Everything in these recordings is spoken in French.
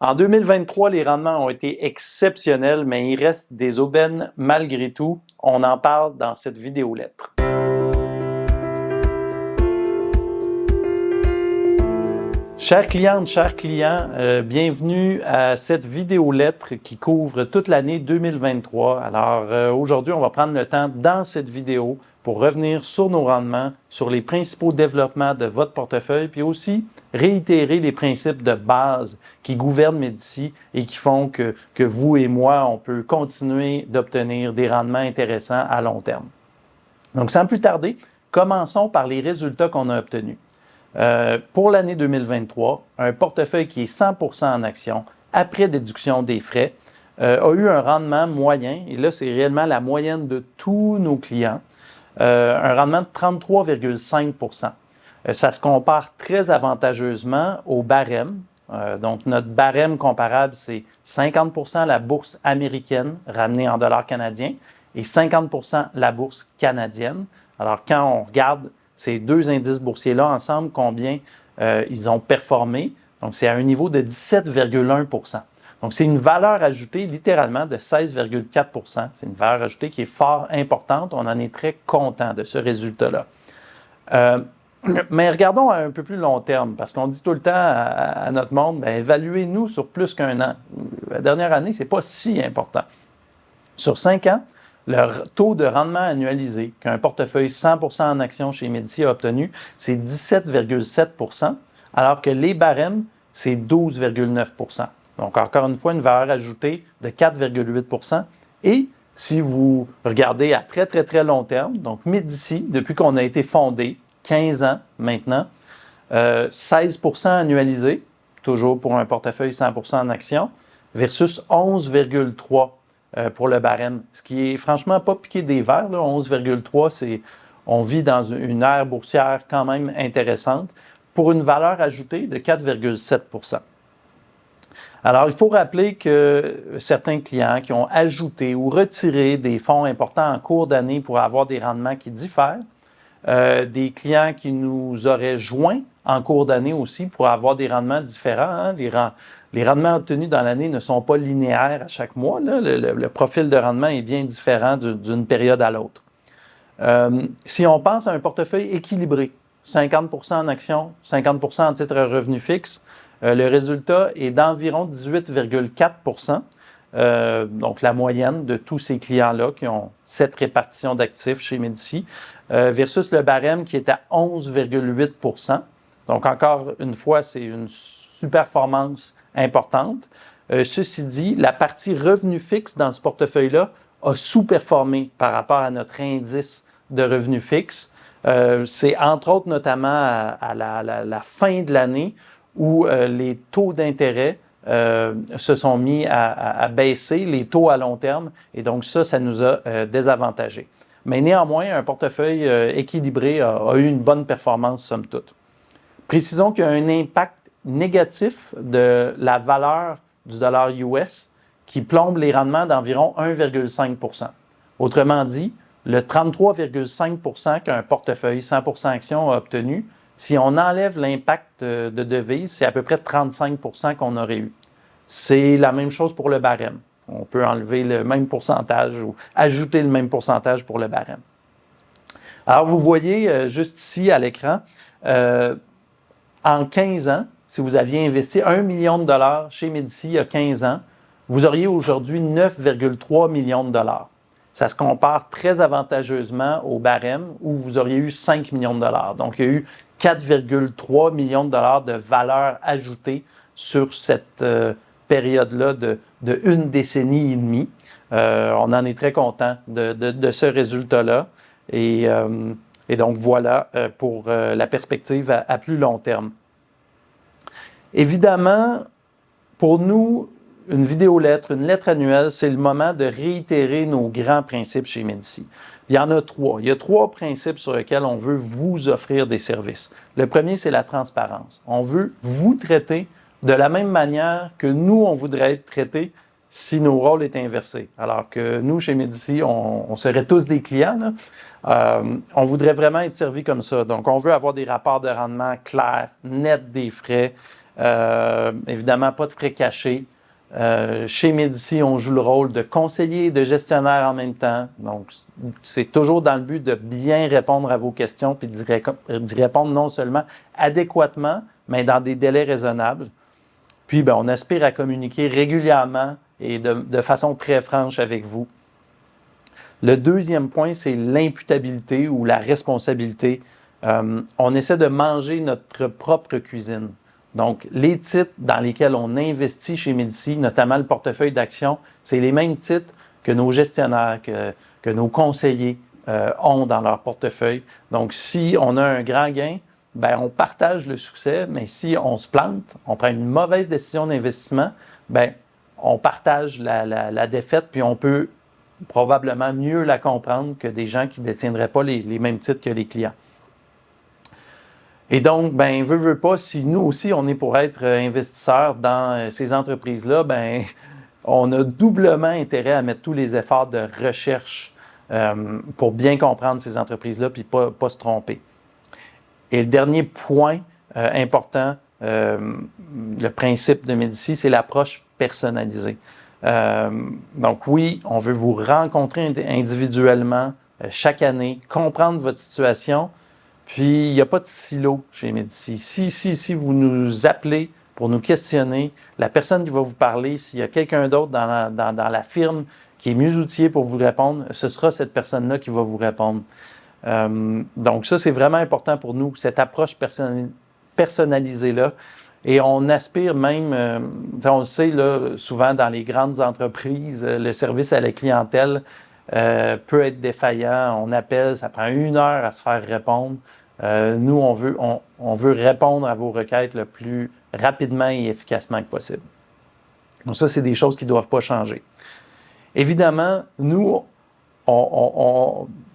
En 2023, les rendements ont été exceptionnels, mais il reste des aubaines malgré tout. On en parle dans cette vidéo-lettre. Chères clientes, chers clients, bienvenue à cette vidéo-lettre qui couvre toute l'année 2023. Alors aujourd'hui, on va prendre le temps dans cette vidéo pour revenir sur nos rendements, sur les principaux développements de votre portefeuille, puis aussi réitérer les principes de base qui gouvernent Médici et qui font que vous et moi, on peut continuer d'obtenir des rendements intéressants à long terme. Donc, sans plus tarder, commençons par les résultats qu'on a obtenus. Pour l'année 2023, un portefeuille qui est 100% en actions, après déduction des frais, a eu un rendement moyen, et là, c'est réellement la moyenne de tous nos clients, un rendement de 33,5%. Ça se compare très avantageusement au barème. Donc, notre barème comparable, c'est 50% la bourse américaine ramenée en dollars canadiens et 50% la bourse canadienne. Alors, quand on regarde ces deux indices boursiers-là ensemble, combien ils ont performé, donc c'est à un niveau de 17,1%. Donc, c'est une valeur ajoutée littéralement de 16,4%. C'est une valeur ajoutée qui est fort importante. On en est très content de ce résultat-là. Mais regardons à un peu plus long terme, parce qu'on dit tout le temps à notre monde, bien, évaluez-nous sur plus qu'un an. La dernière année, ce n'est pas si important. Sur 5 ans, le taux de rendement annualisé qu'un portefeuille 100% en actions chez Médici a obtenu, c'est 17,7%, alors que les barèmes, c'est 12,9%. Donc, encore une fois, une valeur ajoutée de 4,8%. Et si vous regardez à très, très, très long terme, donc Médici, depuis qu'on a été fondé, 15 ans maintenant, 16% annualisé, toujours pour un portefeuille 100% en actions, versus 11,3% pour le barème. Ce qui est franchement pas piqué des verres, 11,3%, on vit dans une ère boursière quand même intéressante, pour une valeur ajoutée de 4,7%. Alors, il faut rappeler que certains clients qui ont ajouté ou retiré des fonds importants en cours d'année pour avoir des rendements qui diffèrent, des clients qui nous auraient joints en cours d'année aussi pour avoir des rendements différents. Les rendements obtenus dans l'année ne sont pas linéaires à chaque mois. Là. Le profil de rendement est bien différent d'une période à l'autre. Si on pense à un portefeuille équilibré, 50% en actions, 50% en titres à revenu fixe, le résultat est d'environ 18,4%, donc la moyenne de tous ces clients-là qui ont cette répartition d'actifs chez Médici, versus le barème qui est à 11,8%. Donc encore une fois, c'est une sous-performance importante. Ceci dit, la partie revenu fixe dans ce portefeuille-là a sous-performé par rapport à notre indice de revenu fixe. C'est entre autres notamment à la fin de l'année où les taux d'intérêt se sont mis à baisser, les taux à long terme, et donc ça nous a désavantagés. Mais néanmoins, un portefeuille équilibré a eu une bonne performance, somme toute. Précisons qu'il y a un impact négatif de la valeur du dollar US qui plombe les rendements d'environ 1,5%. Autrement dit, le 33,5% qu'un portefeuille 100% actions a obtenu, si on enlève l'impact de devise, c'est à peu près 35% qu'on aurait eu. C'est la même chose pour le barème. On peut enlever le même pourcentage ou ajouter le même pourcentage pour le barème. Alors, vous voyez juste ici à l'écran, en 15 ans, si vous aviez investi 1 million de dollars chez Médici il y a 15 ans, vous auriez aujourd'hui 9,3 millions de dollars. Ça se compare très avantageusement au barème où vous auriez eu 5 millions de dollars. Donc, il y a eu 4,3 millions de dollars de valeur ajoutée sur cette période-là de une décennie et demie. On en est très content de ce résultat-là. Et donc, voilà pour la perspective à plus long terme. Évidemment, pour nous, une vidéo-lettre, une lettre annuelle, c'est le moment de réitérer nos grands principes chez Médici. Il y en a 3. Il y a 3 principes sur lesquels on veut vous offrir des services. Le premier, c'est la transparence. On veut vous traiter de la même manière que nous, on voudrait être traités si nos rôles étaient inversés. Alors que nous, chez Médici, on serait tous des clients, là. On voudrait vraiment être servi comme ça. Donc, on veut avoir des rapports de rendement clairs, nets des frais, Évidemment, pas de frais cachés. Chez Médici, on joue le rôle de conseiller et de gestionnaire en même temps. Donc, c'est toujours dans le but de bien répondre à vos questions puis d'y répondre non seulement adéquatement, mais dans des délais raisonnables. Puis, on aspire à communiquer régulièrement et de façon très franche avec vous. Le deuxième point, c'est l'imputabilité ou la responsabilité. On essaie de manger notre propre cuisine. Donc, les titres dans lesquels on investit chez Médici, notamment le portefeuille d'actions, c'est les mêmes titres que nos gestionnaires, que nos conseillers ont dans leur portefeuille. Donc, si on a un grand gain, on partage le succès, mais si on se plante, on prend une mauvaise décision d'investissement, on partage la défaite, puis on peut probablement mieux la comprendre que des gens qui ne détiendraient pas les mêmes titres que les clients. Et donc, veut pas, si nous aussi, on est pour être investisseurs dans ces entreprises-là, on a doublement intérêt à mettre tous les efforts de recherche pour bien comprendre ces entreprises-là puis pas se tromper. Et le dernier point important, le principe de Médici, c'est l'approche personnalisée. Donc oui, on veut vous rencontrer individuellement chaque année, comprendre votre situation. Puis, il n'y a pas de silo chez Médici. Si vous nous appelez pour nous questionner, la personne qui va vous parler, s'il y a quelqu'un d'autre dans la firme qui est mieux outillé pour vous répondre, ce sera cette personne-là qui va vous répondre. Donc ça, c'est vraiment important pour nous, cette approche personnalisée-là. Et on aspire même, on le sait, là, souvent dans les grandes entreprises, le service à la clientèle peut être défaillant. On appelle, ça prend 1 heure à se faire répondre. Nous, on veut répondre à vos requêtes le plus rapidement et efficacement que possible. Donc ça, c'est des choses qui ne doivent pas changer. Évidemment, nous,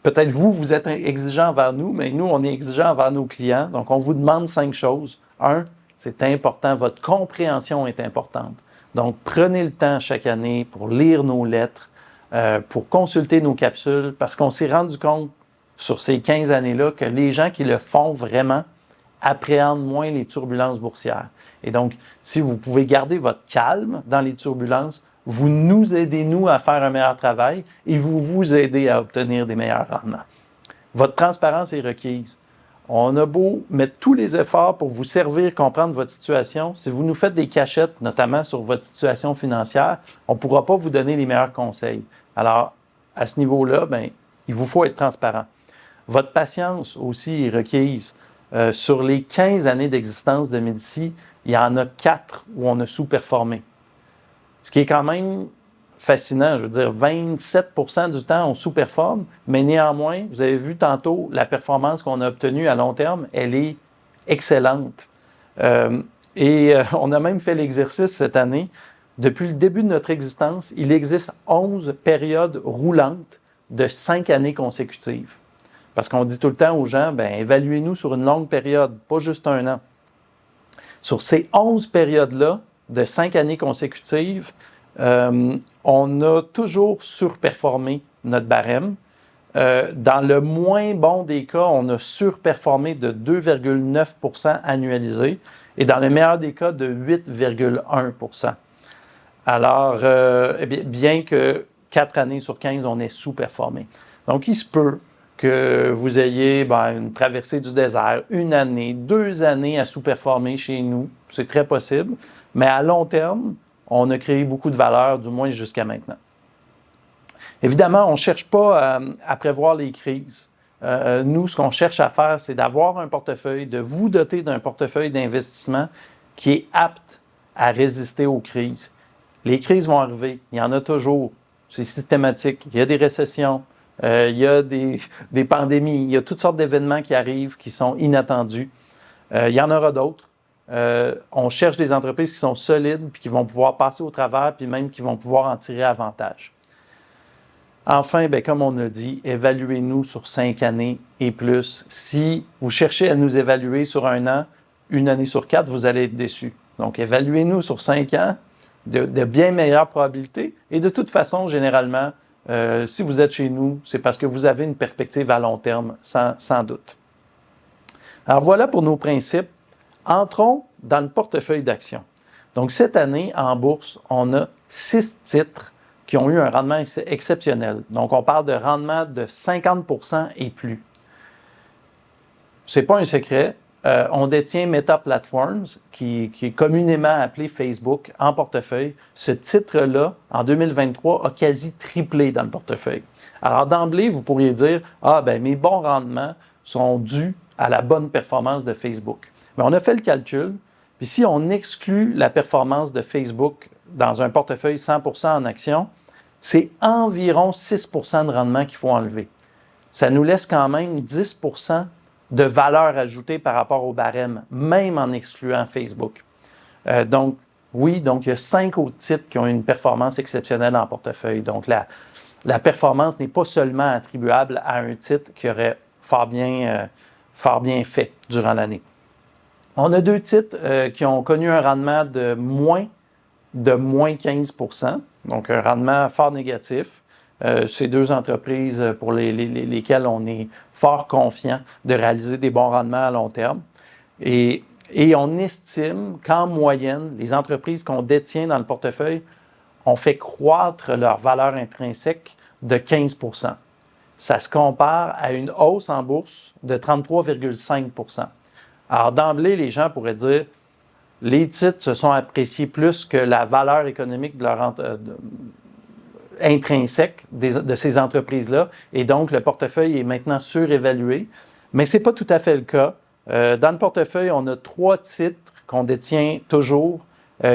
peut-être vous êtes exigeant envers nous, mais nous, on est exigeant envers nos clients. Donc, on vous demande 5 choses. 1, c'est important, votre compréhension est importante. Donc, prenez le temps chaque année pour lire nos lettres, pour consulter nos capsules, parce qu'on s'est rendu compte sur ces 15 années-là que les gens qui le font vraiment appréhendent moins les turbulences boursières. Et donc, si vous pouvez garder votre calme dans les turbulences, vous nous aidez, nous, à faire un meilleur travail et vous aidez à obtenir des meilleurs rendements. Votre transparence est requise. On a beau mettre tous les efforts pour vous servir, comprendre votre situation. Si vous nous faites des cachettes, notamment sur votre situation financière, on ne pourra pas vous donner les meilleurs conseils. Alors, à ce niveau-là, il vous faut être transparent. Votre patience aussi est requise. Sur les 15 années d'existence de Médici, il y en a 4 où on a sous-performé. Ce qui est quand même fascinant. Je veux dire, 27% du temps, on sous-performe, mais néanmoins, vous avez vu tantôt, la performance qu'on a obtenue à long terme, elle est excellente. On a même fait l'exercice cette année. Depuis le début de notre existence, il existe 11 périodes roulantes de 5 années consécutives. Parce qu'on dit tout le temps aux gens, évaluez-nous sur une longue période, pas juste 1 an. Sur ces 11 périodes-là, de 5 années consécutives, on a toujours surperformé notre barème. Dans le moins bon des cas, on a surperformé de 2,9% annualisé et dans le meilleur des cas, de 8,1%. Alors, bien que 4 années sur 15, on ait sous-performé. Donc, il se peut que vous ayez une traversée du désert, 1 année, 2 années à sous-performer chez nous. C'est très possible. Mais à long terme, on a créé beaucoup de valeur, du moins jusqu'à maintenant. Évidemment, on ne cherche pas à prévoir les crises. Nous, ce qu'on cherche à faire, c'est d'avoir un portefeuille, de vous doter d'un portefeuille d'investissement qui est apte à résister aux crises. Les crises vont arriver, il y en a toujours. C'est systématique. Il y a des récessions, il y a des pandémies, il y a toutes sortes d'événements qui arrivent qui sont inattendus. Il y en aura d'autres. On cherche des entreprises qui sont solides puis qui vont pouvoir passer au travers puis même qui vont pouvoir en tirer avantage. Enfin, comme on a dit, évaluez-nous sur 5 années et plus. Si vous cherchez à nous évaluer sur 1 an, 1 année sur 4, vous allez être déçus. Donc, évaluez-nous sur 5 ans, de bien meilleures probabilités. Et de toute façon, généralement, si vous êtes chez nous, c'est parce que vous avez une perspective à long terme, sans doute. Alors voilà pour nos principes. Entrons dans le portefeuille d'actions. Donc, cette année, en bourse, on a 6 titres qui ont eu un rendement exceptionnel. Donc, on parle de rendement de 50% et plus. Ce n'est pas un secret. On détient Meta Platforms, qui est communément appelé Facebook, en portefeuille. Ce titre-là, en 2023, a quasi triplé dans le portefeuille. Alors, d'emblée, vous pourriez dire « Ah, ben mes bons rendements sont dus à la bonne performance de Facebook. » Mais on a fait le calcul, puis si on exclut la performance de Facebook dans un portefeuille 100% en actions, c'est environ 6% de rendement qu'il faut enlever. Ça nous laisse quand même 10% de valeur ajoutée par rapport au barème, même en excluant Facebook. Donc, il y a 5 autres titres qui ont une performance exceptionnelle en portefeuille. Donc, la performance n'est pas seulement attribuable à un titre qui aurait fort bien fait durant l'année. On a 2 titres qui ont connu un rendement de moins 15%, donc un rendement fort négatif. C'est 2 entreprises pour lesquelles on est fort confiant de réaliser des bons rendements à long terme. Et on estime qu'en moyenne, les entreprises qu'on détient dans le portefeuille ont fait croître leur valeur intrinsèque de 15%. Ça se compare à une hausse en bourse de 33,5%. Alors, d'emblée, les gens pourraient dire les titres se sont appréciés plus que la valeur économique de leur intrinsèque de ces entreprises-là, et donc le portefeuille est maintenant surévalué. Mais ce n'est pas tout à fait le cas. Dans le portefeuille, on a 3 titres qu'on détient toujours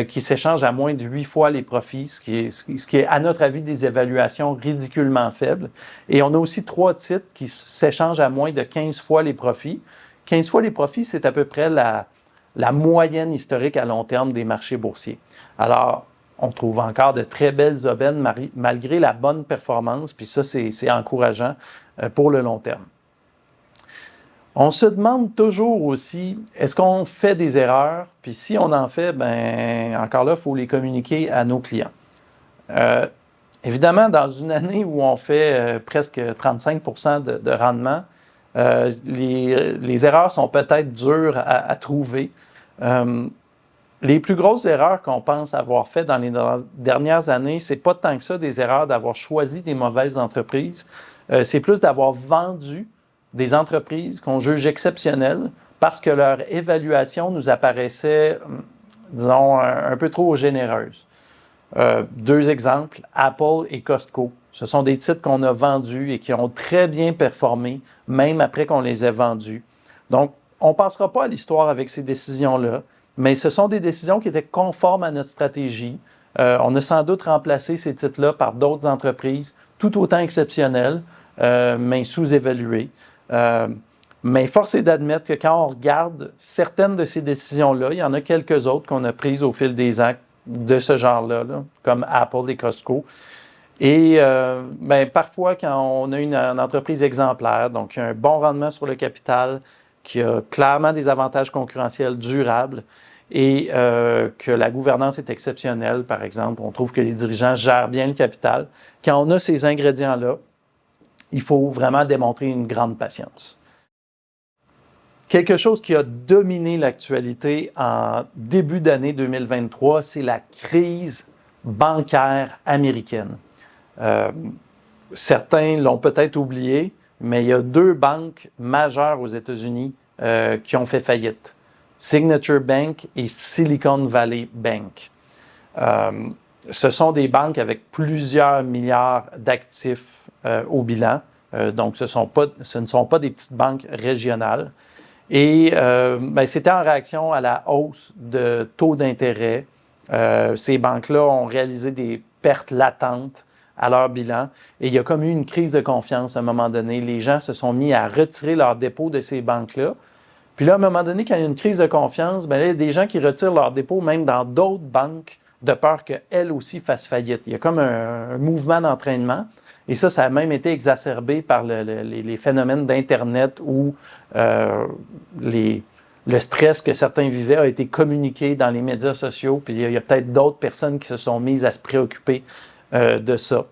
qui s'échangent à moins de 8 fois les profits, ce qui est, à notre avis, des évaluations ridiculement faibles. Et on a aussi 3 titres qui s'échangent à moins de 15 fois les profits. 15 fois les profits, c'est à peu près la moyenne historique à long terme des marchés boursiers. Alors, on trouve encore de très belles aubaines malgré la bonne performance, puis ça, c'est encourageant pour le long terme. On se demande toujours aussi, est-ce qu'on fait des erreurs? Puis si on en fait, encore là, il faut les communiquer à nos clients. Évidemment, dans une année où on fait presque 35% de rendement, les erreurs sont peut-être dures à trouver. Les plus grosses erreurs qu'on pense avoir faites dans les dernières années, c'est pas tant que ça des erreurs d'avoir choisi des mauvaises entreprises, c'est plus d'avoir vendu des entreprises qu'on juge exceptionnelles parce que leur évaluation nous apparaissait, disons, un peu trop généreuse. 2 exemples, Apple et Costco. Ce sont des titres qu'on a vendus et qui ont très bien performé, même après qu'on les ait vendus. Donc, on ne passera pas à l'histoire avec ces décisions-là, mais ce sont des décisions qui étaient conformes à notre stratégie. On a sans doute remplacé ces titres-là par d'autres entreprises tout autant exceptionnelles, mais sous-évaluées. Mais force est d'admettre que quand on regarde certaines de ces décisions-là, il y en a quelques autres qu'on a prises au fil des ans de ce genre-là, comme Apple et Costco. Et parfois, quand on a une entreprise exemplaire, donc qui a un bon rendement sur le capital, qui a clairement des avantages concurrentiels durables et que la gouvernance est exceptionnelle, par exemple, on trouve que les dirigeants gèrent bien le capital. Quand on a ces ingrédients-là, il faut vraiment démontrer une grande patience. Quelque chose qui a dominé l'actualité en début d'année 2023, c'est la crise bancaire américaine. Certains l'ont peut-être oublié, mais il y a 2 banques majeures aux États-Unis qui ont fait faillite. Signature Bank et Silicon Valley Bank. Ce sont des banques avec plusieurs milliards d'actifs au bilan. Donc, ce ne sont pas des petites banques régionales. Et c'était en réaction à la hausse de taux d'intérêt. Ces banques-là ont réalisé des pertes latentes à leur bilan. Et il y a comme eu une crise de confiance à un moment donné. Les gens se sont mis à retirer leurs dépôts de ces banques-là. Puis là, à un moment donné, quand il y a une crise de confiance, il y a des gens qui retirent leurs dépôts même dans d'autres banques de peur qu'elles aussi fassent faillite. Il y a comme un mouvement d'entraînement. Et ça a même été exacerbé par les phénomènes d'Internet où le stress que certains vivaient a été communiqué dans les médias sociaux. Puis il y a peut-être d'autres personnes qui se sont mises à se préoccuper de ça.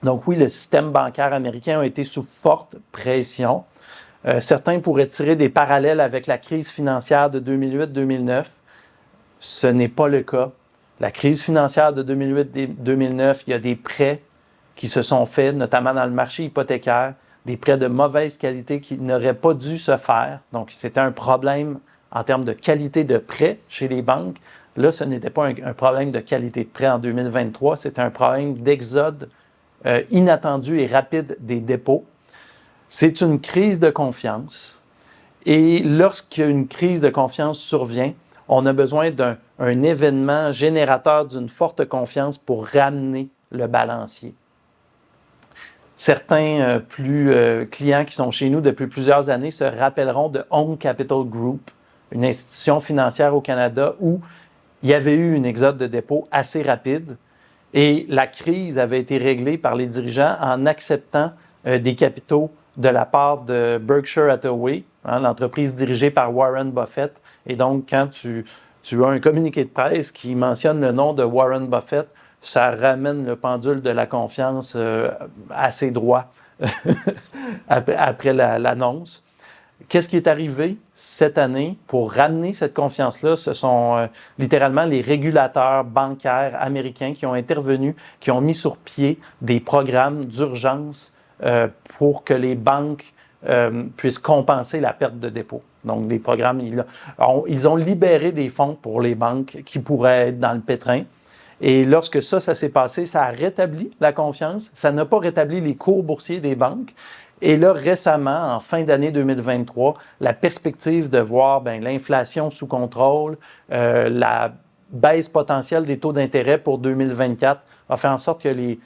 Donc oui, le système bancaire américain a été sous forte pression. Certains pourraient tirer des parallèles avec la crise financière de 2008-2009. Ce n'est pas le cas. La crise financière de 2008-2009, il y a des prêts qui se sont faits, notamment dans le marché hypothécaire, des prêts de mauvaise qualité qui n'auraient pas dû se faire. Donc, c'était un problème en termes de qualité de prêt chez les banques. Là, ce n'était pas un problème de qualité de prêt en 2023, c'était un problème d'exode inattendu et rapide des dépôts. C'est une crise de confiance. Et lorsqu'une crise de confiance survient, on a besoin d'un événement générateur d'une forte confiance pour ramener le balancier. Certains clients qui sont chez nous depuis plusieurs années se rappelleront de Home Capital Group, une institution financière au Canada où il y avait eu une exode de dépôt assez rapide et la crise avait été réglée par les dirigeants en acceptant des capitaux de la part de Berkshire Hathaway, l'entreprise dirigée par Warren Buffett. Et donc, quand tu as un communiqué de presse qui mentionne le nom de Warren Buffett, ça ramène le pendule de la confiance à ses droits après l'annonce. Qu'est-ce qui est arrivé cette année pour ramener cette confiance-là? Ce sont littéralement les régulateurs bancaires américains qui ont intervenu, qui ont mis sur pied des programmes d'urgence pour que les banques puissent compenser la perte de dépôt. Donc, des programmes, ils ont libéré des fonds pour les banques qui pourraient être dans le pétrin. Et lorsque ça s'est passé, ça a rétabli la confiance. Ça n'a pas rétabli les cours boursiers des banques. Et là, récemment, en fin d'année 2023, la perspective de voir l'inflation sous contrôle, la baisse potentielle des taux d'intérêt pour 2024 a fait en sorte que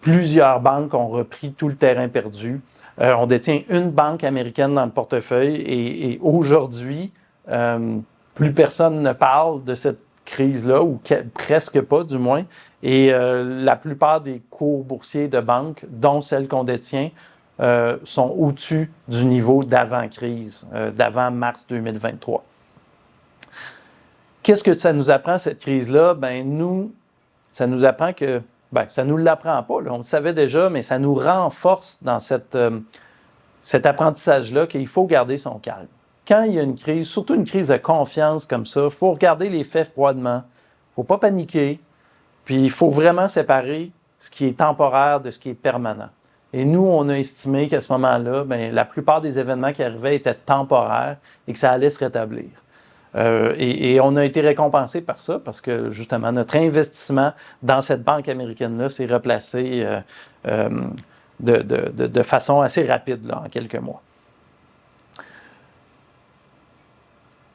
plusieurs banques ont repris tout le terrain perdu. On détient une banque américaine dans le portefeuille et aujourd'hui, plus personne ne parle de cette crise-là, ou presque pas du moins. Et la plupart des cours boursiers de banques, dont celles qu'on détient, sont au-dessus du niveau d'avant-crise, d'avant mars 2023. Qu'est-ce que ça nous apprend, cette crise-là? Ça nous apprend que, ça ne nous l'apprend pas, là, on le savait déjà, mais ça nous renforce dans cet apprentissage-là qu'il faut garder son calme. Quand il y a une crise, surtout une crise de confiance comme ça, il faut regarder les faits froidement, il ne faut pas paniquer, puis il faut vraiment séparer ce qui est temporaire de ce qui est permanent. Et nous, on a estimé qu'à ce moment-là, la plupart des événements qui arrivaient étaient temporaires et que ça allait se rétablir. Et on a été récompensé par ça parce que, justement, notre investissement dans cette banque américaine-là s'est replacé de façon assez rapide, là, en quelques mois.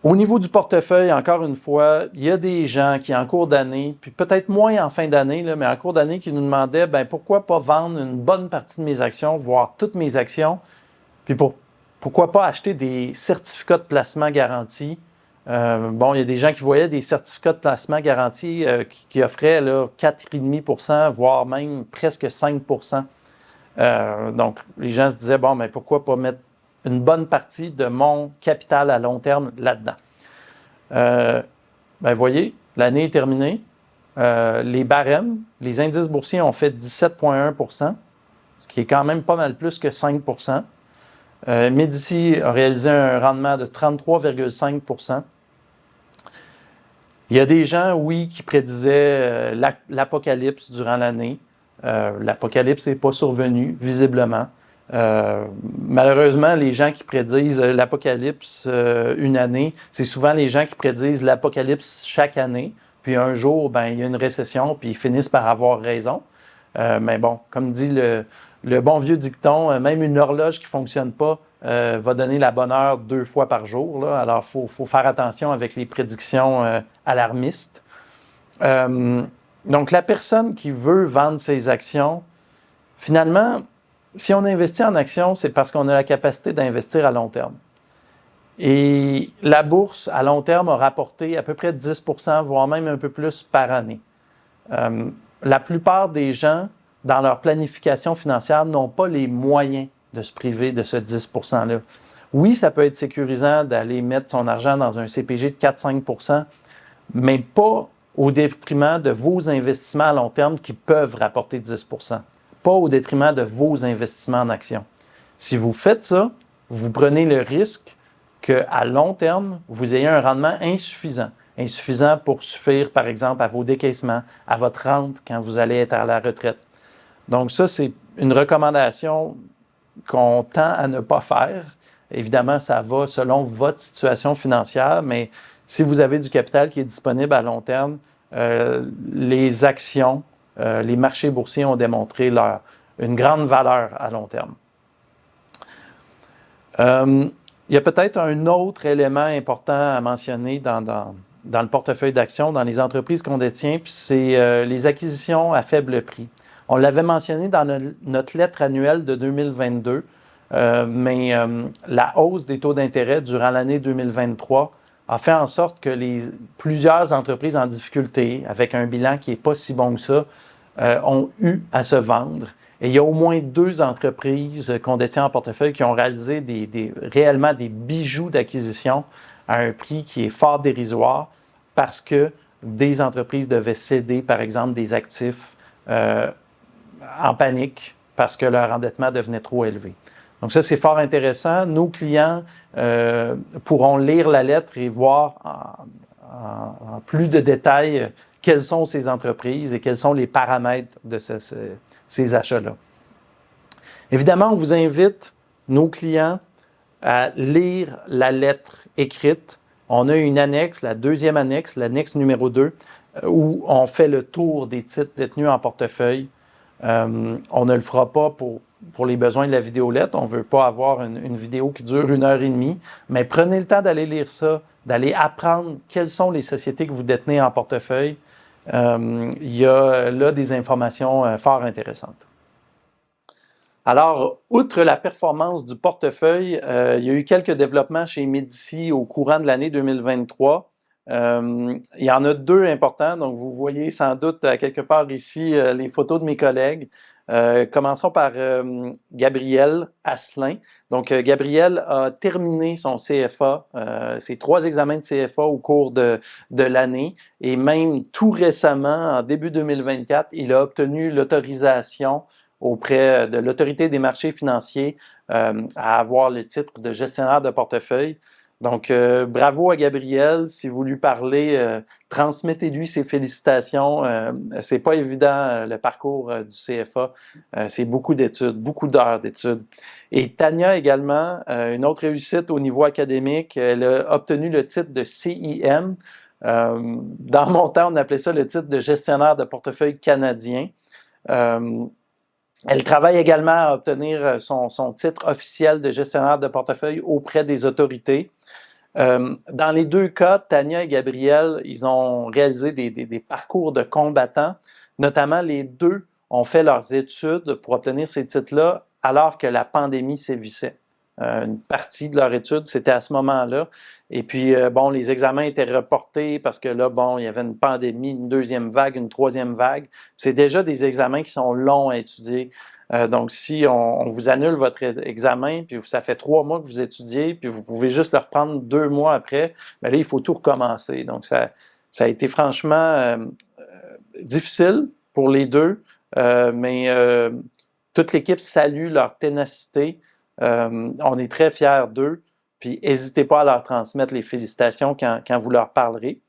Au niveau du portefeuille, encore une fois, il y a des gens qui, en cours d'année, puis peut-être moins en fin d'année, là, mais en cours d'année, qui nous demandaient pourquoi pas vendre une bonne partie de mes actions, voire toutes mes actions, puis pourquoi pas acheter des certificats de placement garantis. Il y a des gens qui voyaient des certificats de placement garantis qui offraient là, 4,5 %, voire même presque 5 %. Donc, les gens se disaient, pourquoi pas mettre une bonne partie de mon capital à long terme là-dedans. Voyez, l'année est terminée. Les barèmes, les indices boursiers ont fait 17,1 %, ce qui est quand même pas mal plus que 5 %. Medici a réalisé un rendement de 33,5 %. Il y a des gens, oui, qui prédisaient l'apocalypse durant l'année. L'apocalypse n'est pas survenu, visiblement. Malheureusement, les gens qui prédisent l'apocalypse une année, c'est souvent les gens qui prédisent l'apocalypse chaque année. Puis un jour, il y a une récession, puis ils finissent par avoir raison. Mais bon, comme dit le bon vieux dicton, même une horloge qui ne fonctionne pas va donner la bonne heure 2 fois par jour. Là. Alors, il faut faire attention avec les prédictions alarmistes. Donc, la personne qui veut vendre ses actions, finalement, si on investit en actions, c'est parce qu'on a la capacité d'investir à long terme. Et la bourse, à long terme, a rapporté à peu près 10 %, voire même un peu plus par année. La plupart des gens, dans leur planification financière, n'ont pas les moyens de se priver de ce 10 %-là. Oui, ça peut être sécurisant d'aller mettre son argent dans un CPG de 4-5 %, mais pas au détriment de vos investissements à long terme qui peuvent rapporter 10 %. Pas au détriment de vos investissements en actions. Si vous faites ça, vous prenez le risque qu'à long terme, vous ayez un rendement insuffisant. Insuffisant pour suffire, par exemple, à vos décaissements, à votre rente quand vous allez être à la retraite. Donc ça, c'est une recommandation qu'on tend à ne pas faire. Évidemment, ça va selon votre situation financière, mais si vous avez du capital qui est disponible à long terme, les actions, les marchés boursiers ont démontré une grande valeur à long terme. Il y a peut-être un autre élément important à mentionner dans le portefeuille d'actions, dans les entreprises qu'on détient, puis c'est les acquisitions à faible prix. On l'avait mentionné dans notre lettre annuelle de 2022, mais la hausse des taux d'intérêt durant l'année 2023 a fait en sorte que plusieurs entreprises en difficulté, avec un bilan qui n'est pas si bon que ça, ont eu à se vendre. Et il y a au moins 2 entreprises qu'on détient en portefeuille qui ont réalisé réellement des bijoux d'acquisition à un prix qui est fort dérisoire parce que des entreprises devaient céder, par exemple, des actifs en panique parce que leur endettement devenait trop élevé. Donc ça, c'est fort intéressant. Nos clients pourront lire la lettre et voir en plus de détails quelles sont ces entreprises et quels sont les paramètres de ces achats-là. Évidemment, on vous invite, nos clients, à lire la lettre écrite. On a une annexe, la deuxième annexe, l'annexe numéro 2, où on fait le tour des titres détenus en portefeuille. On ne le fera pas pour les besoins de la vidéolette. On ne veut pas avoir une vidéo qui dure 1h30, mais prenez le temps d'aller lire ça, d'aller apprendre quelles sont les sociétés que vous détenez en portefeuille. Il y a là des informations fort intéressantes. Alors, outre la performance du portefeuille, il y a eu quelques développements chez Médici au courant de l'année 2023. Il y en a 2 importants, donc vous voyez sans doute à quelque part ici les photos de mes collègues. Commençons par Gabriel Asselin. Donc, Gabriel a terminé son CFA, ses 3 examens de CFA au cours de l'année et même tout récemment, en début 2024, il a obtenu l'autorisation auprès de l'Autorité des marchés financiers à avoir le titre de gestionnaire de portefeuille. Donc, bravo à Gabriel. Si vous lui parlez, transmettez-lui ses félicitations. C'est pas évident le parcours du CFA. C'est beaucoup d'études, beaucoup d'heures d'études. Et Tania également, une autre réussite au niveau académique. Elle a obtenu le titre de CIM. Dans mon temps, on appelait ça le titre de gestionnaire de portefeuille canadien. Elle travaille également à obtenir son titre officiel de gestionnaire de portefeuille auprès des autorités. Dans les 2 cas, Tania et Gabriel, ils ont réalisé des parcours de combattants. Notamment, les 2 ont fait leurs études pour obtenir ces titres-là alors que la pandémie sévissait. Une partie de leur étude, c'était à ce moment-là. Et puis, bon, les examens étaient reportés parce que là, bon, il y avait une pandémie, une 2e vague, une 3e vague. C'est déjà des examens qui sont longs à étudier. Donc, si on vous annule votre examen, puis ça fait 3 mois que vous étudiez, puis vous pouvez juste le reprendre 2 mois après, bien là, il faut tout recommencer. Donc, ça a été franchement difficile pour les 2, mais toute l'équipe salue leur ténacité. On est très fiers d'eux, puis n'hésitez pas à leur transmettre les félicitations quand vous leur parlerez.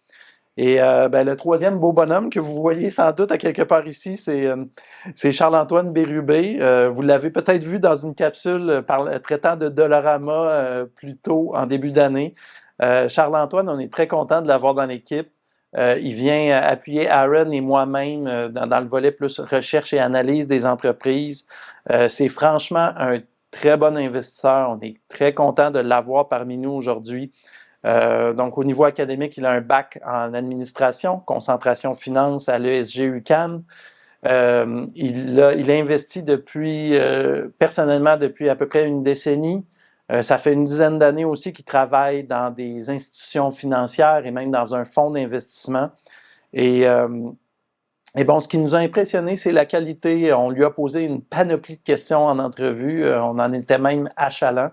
Et le 3e beau bonhomme que vous voyez sans doute à quelque part ici, c'est Charles-Antoine Bérubé. Vous l'avez peut-être vu dans une capsule traitant de Dollarama plus tôt en début d'année. Charles-Antoine, on est très content de l'avoir dans l'équipe. Il vient appuyer Aaron et moi-même dans le volet plus recherche et analyse des entreprises. C'est franchement un très bon investisseur. On est très content de l'avoir parmi nous aujourd'hui. Donc, au niveau académique, il a un bac en administration, concentration finance à l'ESG UQAM. Il a investi personnellement depuis à peu près une décennie. Ça fait une dizaine d'années aussi qu'il travaille dans des institutions financières et même dans un fonds d'investissement. Et bon, ce qui nous a impressionné, c'est la qualité. On lui a posé une panoplie de questions en entrevue. On en était même achalant.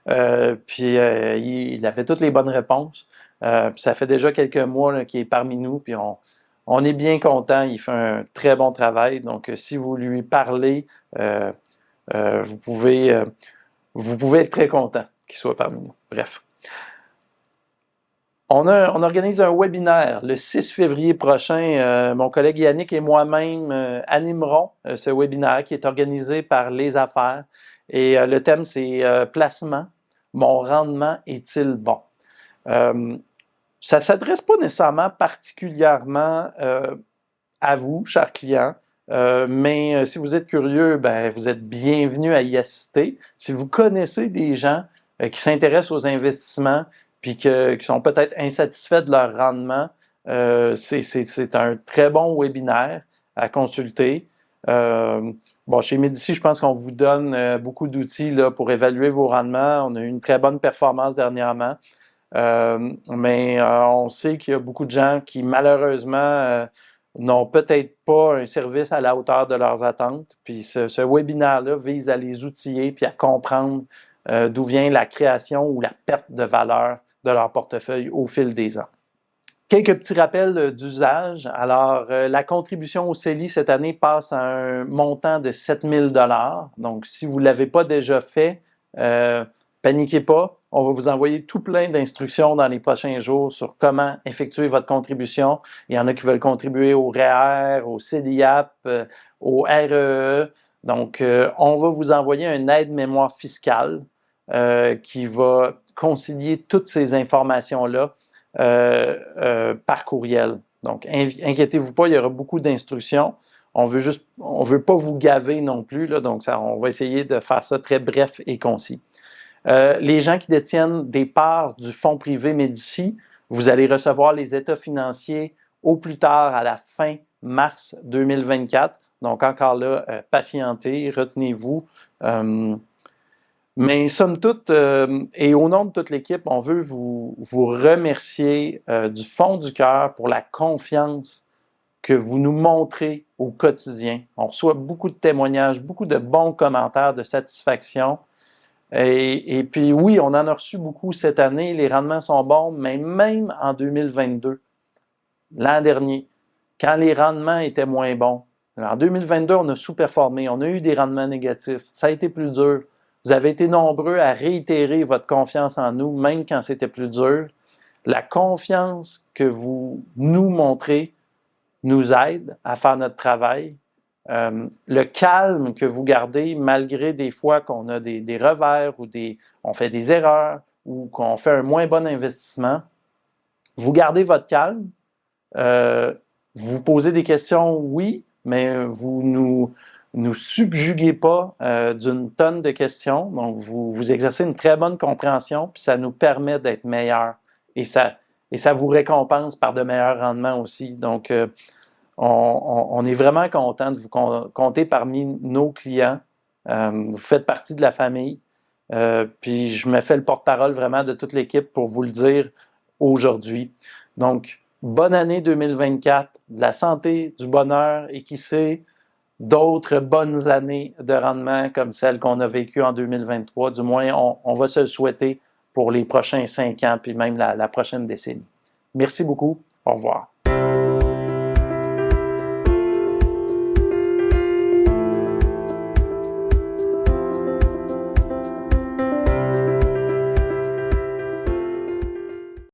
Puis il avait toutes les bonnes réponses. Puis ça fait déjà quelques mois qu'il est parmi nous. Puis on est bien content. Il fait un très bon travail. Donc, si vous lui parlez, vous pouvez vous pouvez être très content qu'il soit parmi nous. Bref. On organise un webinaire le 6 février prochain. Mon collègue Yannick et moi-même animerons ce webinaire qui est organisé par Les Affaires. Et le thème, c'est placement. Mon rendement est-il bon? Ça ne s'adresse pas nécessairement particulièrement à vous, chers clients, mais si vous êtes curieux, ben, vous êtes bienvenus à y assister. Si vous connaissez des gens qui s'intéressent aux investissements, puis qui sont peut-être insatisfaits de leur rendement, c'est un très bon webinaire à consulter. Bon, chez Médici, je pense qu'on vous donne beaucoup d'outils là, pour évaluer vos rendements. On a eu une très bonne performance dernièrement. Mais on sait qu'il y a beaucoup de gens qui, malheureusement, n'ont peut-être pas un service à la hauteur de leurs attentes. Puis ce webinaire-là vise à les outiller puis à comprendre d'où vient la création ou la perte de valeur de leur portefeuille au fil des ans. Quelques petits rappels d'usage. Alors, la contribution au CELI cette année passe à un montant de 7 000 $. Donc, si vous ne l'avez pas déjà fait, paniquez pas. On va vous envoyer tout plein d'instructions dans les prochains jours sur comment effectuer votre contribution. Il y en a qui veulent contribuer au REER, au CELIAP, au REE. Donc, on va vous envoyer un aide-mémoire fiscale qui va concilier toutes ces informations-là par courriel. Donc, inquiétez-vous pas, il y aura beaucoup d'instructions. On veut pas vous gaver non plus, là, donc on va essayer de faire ça très bref et concis. Les gens qui détiennent des parts du fonds privé Médici, vous allez recevoir les états financiers au plus tard à la fin mars 2024. Donc, encore là, patientez, retenez-vous. Mais somme toute, et au nom de toute l'équipe, on veut vous remercier du fond du cœur pour la confiance que vous nous montrez au quotidien. On reçoit beaucoup de témoignages, beaucoup de bons commentaires de satisfaction. Et puis oui, on en a reçu beaucoup cette année, les rendements sont bons, mais même en 2022, l'an dernier, quand les rendements étaient moins bons, en 2022, on a sous-performé, on a eu des rendements négatifs, ça a été plus dur. Vous avez été nombreux à réitérer votre confiance en nous, même quand c'était plus dur. La confiance que vous nous montrez nous aide à faire notre travail. Le calme que vous gardez, malgré des fois qu'on a des revers ou on fait des erreurs ou qu'on fait un moins bon investissement, vous gardez votre calme. Vous posez des questions, oui, mais vous nous subjuguez pas d'une tonne de questions. Donc, vous exercez une très bonne compréhension, puis ça nous permet d'être meilleurs. Et ça vous récompense par de meilleurs rendements aussi. Donc, on est vraiment content de vous compter parmi nos clients. Vous faites partie de la famille. Puis je me fais le porte-parole vraiment de toute l'équipe pour vous le dire aujourd'hui. Donc, bonne année 2024, de la santé, du bonheur et qui sait, d'autres bonnes années de rendement comme celle qu'on a vécue en 2023. Du moins, on va se le souhaiter pour les prochains 5 ans, puis même la prochaine décennie. Merci beaucoup. Au revoir.